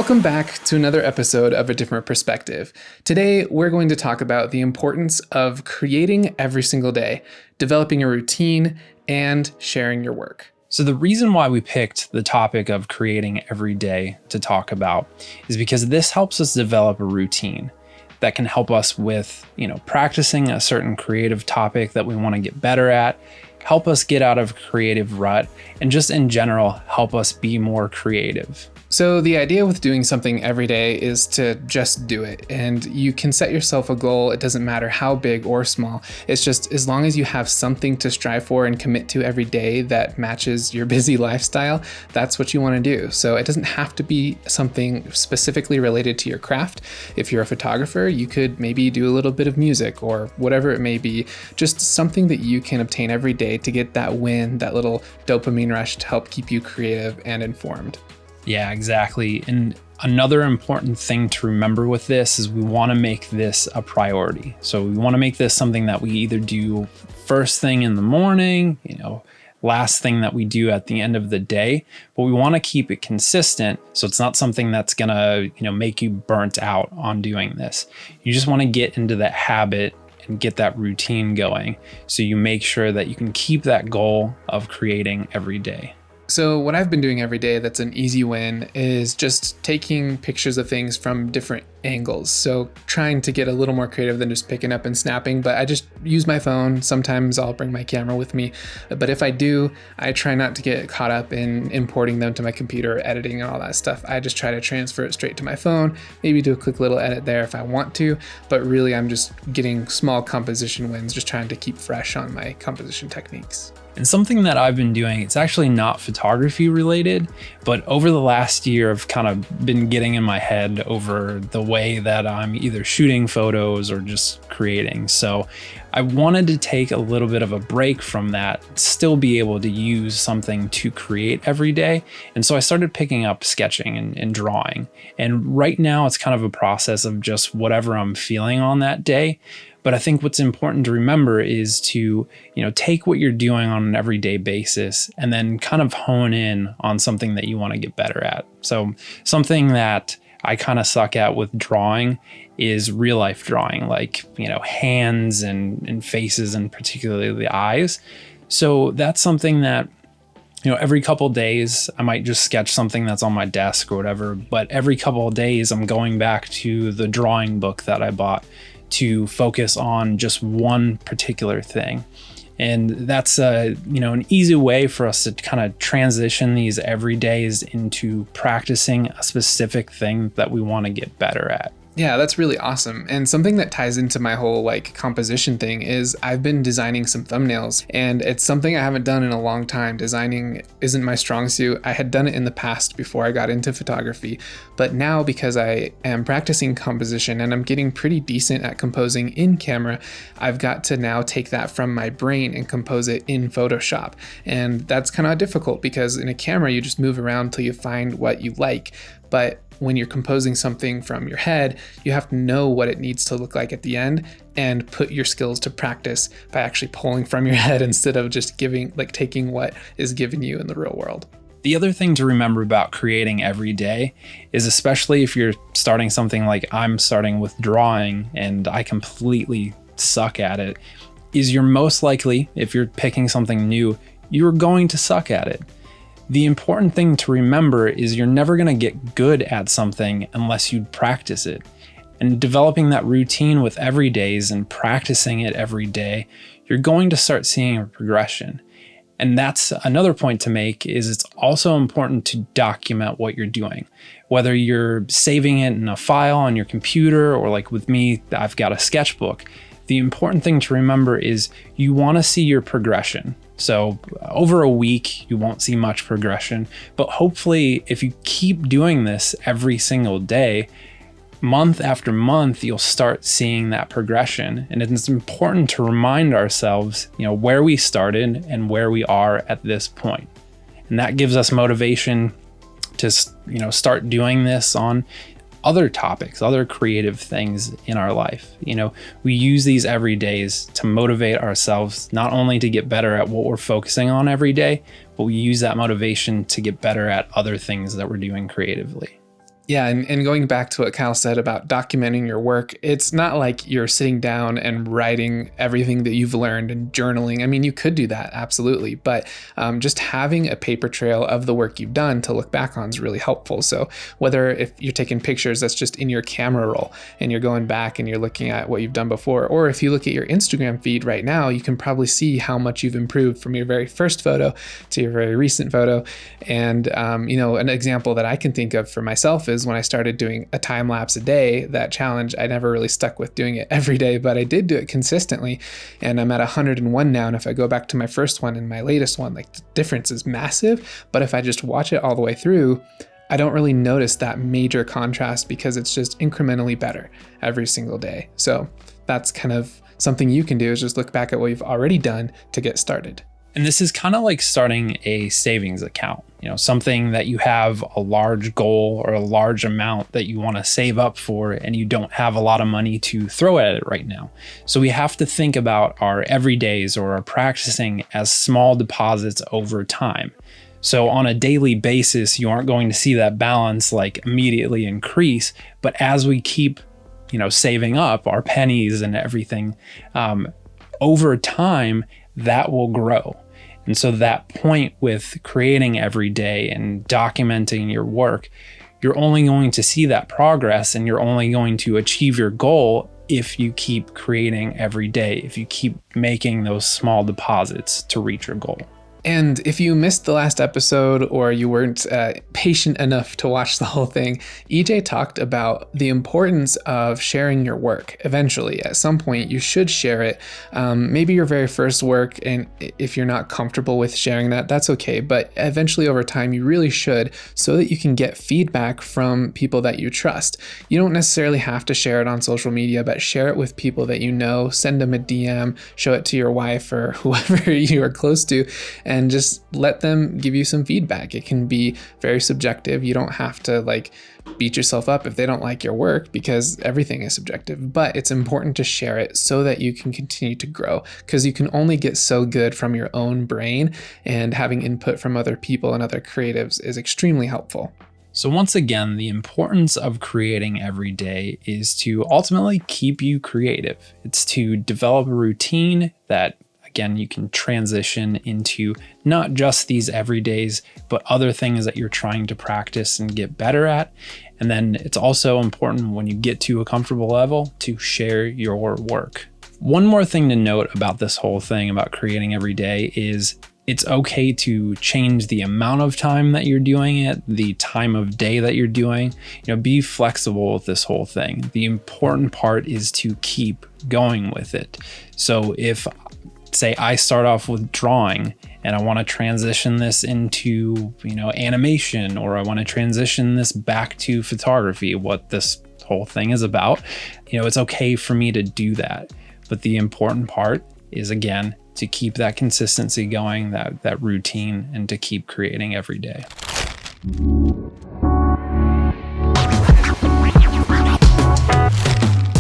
Welcome back to another episode of A Different Perspective. Today, we're going to talk about the importance of creating every single day, developing a routine, and sharing your work. So the reason why we picked the topic of creating every day to talk about is because this helps us develop a routine that can help us with, practicing a certain creative topic that we want to get better at, help us get out of a creative rut, and just in general, help us be more creative. So the idea with doing something every day is to just do it. And you can set yourself a goal. It doesn't matter how big or small. It's just as long as you have something to strive for and commit to every day that matches your busy lifestyle, that's what you want to do. So it doesn't have to be something specifically related to your craft. If you're a photographer, you could maybe do a little bit of music or whatever it may be, just something that you can obtain every day to get that win, that little dopamine rush to help keep you creative and informed. Yeah, exactly. And another important thing to remember with this is we want to make this a priority. So we want to make this something that we either do first thing in the morning, last thing that we do at the end of the day, but we want to keep it consistent. So it's not something that's going to, make you burnt out on doing this. You just want to get into that habit and get that routine going. So you make sure that you can keep that goal of creating every day. So what I've been doing every day that's an easy win is just taking pictures of things from different angles. So trying to get a little more creative than just picking up and snapping, but I just use my phone. Sometimes I'll bring my camera with me, but if I do, I try not to get caught up in importing them to my computer, editing and all that stuff. I just try to transfer it straight to my phone, maybe do a quick little edit there if I want to, but really I'm just getting small composition wins, just trying to keep fresh on my composition techniques. And something that I've been doing, it's actually not photography related, but over the last year, I've kind of been getting in my head over the way that I'm either shooting photos or just creating. So I wanted to take a little bit of a break from that, still be able to use something to create every day. And so I started picking up sketching and drawing. And right now it's kind of a process of just whatever I'm feeling on that day. But I think what's important to remember is to, take what you're doing on an everyday basis and then kind of hone in on something that you want to get better at. So something that I kind of suck at with drawing is real life drawing, like, hands and faces and particularly the eyes. So that's something that, every couple of days I might just sketch something that's on my desk or whatever. But every couple of days I'm going back to the drawing book that I bought to focus on just one particular thing. And that's an easy way for us to kind of transition these everydays into practicing a specific thing that we want to get better at. Yeah, that's really awesome. And something that ties into my whole composition thing is I've been designing some thumbnails, and it's something I haven't done in a long time. Designing isn't my strong suit. I had done it in the past before I got into photography, but now because I am practicing composition and I'm getting pretty decent at composing in camera, I've got to now take that from my brain and compose it in Photoshop. And that's kind of difficult because in a camera, you just move around till you find what you like. But when you're composing something from your head, you have to know what it needs to look like at the end and put your skills to practice by actually pulling from your head instead of just taking what is given you in the real world. The other thing to remember about creating every day is, especially if you're starting something like I'm starting with drawing and I completely suck at it, is you're most likely, if you're picking something new, you're going to suck at it. The important thing to remember is you're never going to get good at something unless you practice it. And developing that routine with every days and practicing it every day, you're going to start seeing a progression. And that's another point to make, is it's also important to document what you're doing. Whether you're saving it in a file on your computer or like with me, I've got a sketchbook. The important thing to remember is you want to see your progression. So over a week, you won't see much progression, but hopefully if you keep doing this every single day, month after month, you'll start seeing that progression. And it's important to remind ourselves, where we started and where we are at this point. And that gives us motivation to, start doing this on other topics, other creative things in our life. We use these every days to motivate ourselves, not only to get better at what we're focusing on every day, but we use that motivation to get better at other things that we're doing creatively. Yeah, and going back to what Kyle said about documenting your work, it's not like you're sitting down and writing everything that you've learned and journaling. I mean, you could do that, absolutely, but just having a paper trail of the work you've done to look back on is really helpful. So whether if you're taking pictures that's just in your camera roll and you're going back and you're looking at what you've done before, or if you look at your Instagram feed right now, you can probably see how much you've improved from your very first photo to your very recent photo. And an example that I can think of for myself is when I started doing a time lapse a day, that challenge, I never really stuck with doing it every day, but I did do it consistently. And I'm at 101 now. And if I go back to my first one and my latest one, like the difference is massive. But if I just watch it all the way through, I don't really notice that major contrast because it's just incrementally better every single day. So that's kind of something you can do, is just look back at what you've already done to get started. And this is kind of like starting a savings account, something that you have a large goal or a large amount that you want to save up for, and you don't have a lot of money to throw at it right now. So we have to think about our everydays or our practicing as small deposits over time. So on a daily basis, you aren't going to see that balance like immediately increase, but as we keep, saving up our pennies and everything, over time, that will grow. And so that point with creating every day and documenting your work, you're only going to see that progress, and you're only going to achieve your goal if you keep creating every day, if you keep making those small deposits to reach your goal. And if you missed the last episode or you weren't patient enough to watch the whole thing, EJ talked about the importance of sharing your work. Eventually, at some point, you should share it. Maybe your very first work, and if you're not comfortable with sharing that, that's okay. But eventually, over time, you really should, so that you can get feedback from people that you trust. You don't necessarily have to share it on social media, but share it with people that you know. Send them a DM, show it to your wife or whoever you are close to, and just let them give you some feedback. It can be very subjective. You don't have to beat yourself up if they don't like your work, because everything is subjective, but it's important to share it so that you can continue to grow, because you can only get so good from your own brain, and having input from other people and other creatives is extremely helpful. So once again, the importance of creating every day is to ultimately keep you creative. It's to develop a routine that, again, you can transition into not just these everydays, but other things that you're trying to practice and get better at. And then it's also important, when you get to a comfortable level, to share your work. One more thing to note about this whole thing about creating every day is it's okay to change the amount of time that you're doing it, the time of day that you're doing. Be flexible with this whole thing. The important part is to keep going with it. So if, say, I start off with drawing and I want to transition this into, animation, or I want to transition this back to photography, what this whole thing is about, it's okay for me to do that. But the important part is, again, to keep that consistency going, that routine, and to keep creating every day.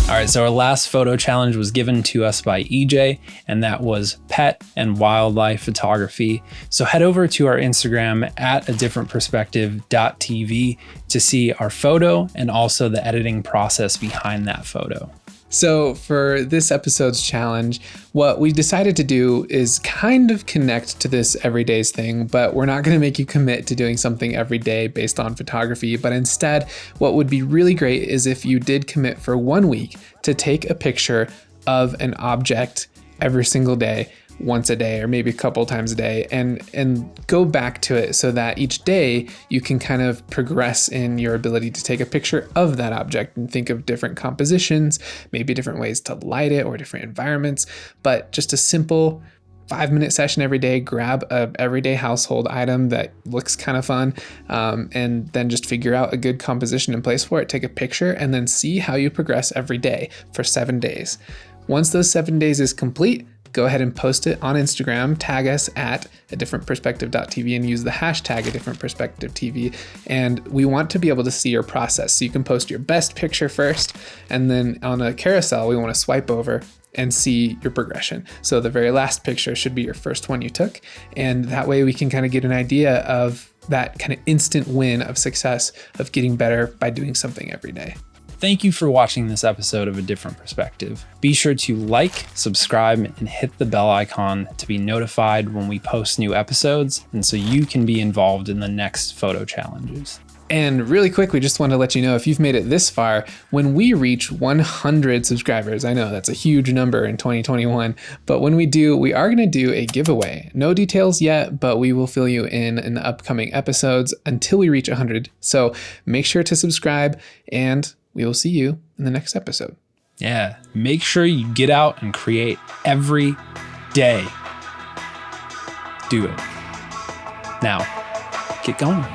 All right, so our last photo challenge was given to us by EJ, and that was pet and wildlife photography. So head over to our Instagram at adifferentperspective.tv to see our photo and also the editing process behind that photo. So for this episode's challenge, what we decided to do is kind of connect to this everydays thing, but we're not going to make you commit to doing something every day based on photography. But instead, what would be really great is if you did commit for 1 week to take a picture of an object every single day, once a day, or maybe a couple times a day, and go back to it, so that each day you can kind of progress in your ability to take a picture of that object and think of different compositions, maybe different ways to light it or different environments. But just a simple 5-minute session every day, grab a everyday household item that looks kind of fun, and then just figure out a good composition and place for it, take a picture, and then see how you progress every day for 7 days. Once those 7 days is complete, go ahead and post it on Instagram, tag us at adifferentperspective.tv, and use the hashtag adifferentperspectivetv. And we want to be able to see your process. So you can post your best picture first, and then on a carousel, we want to swipe over and see your progression. So the very last picture should be your first one you took. And that way we can kind of get an idea of that kind of instant win of success of getting better by doing something every day. Thank you for watching this episode of A Different Perspective. Be sure to like, subscribe, and hit the bell icon to be notified when we post new episodes, and so you can be involved in the next photo challenges. And really quick, we just want to let you know, if you've made it this far, when we reach 100 subscribers, I know that's a huge number in 2021, but when we do, we are going to do a giveaway. No details yet, but we will fill you in the upcoming episodes until we reach 100. So make sure to subscribe, and we will see you in the next episode. Yeah, make sure you get out and create every day. Do it. Now, get going.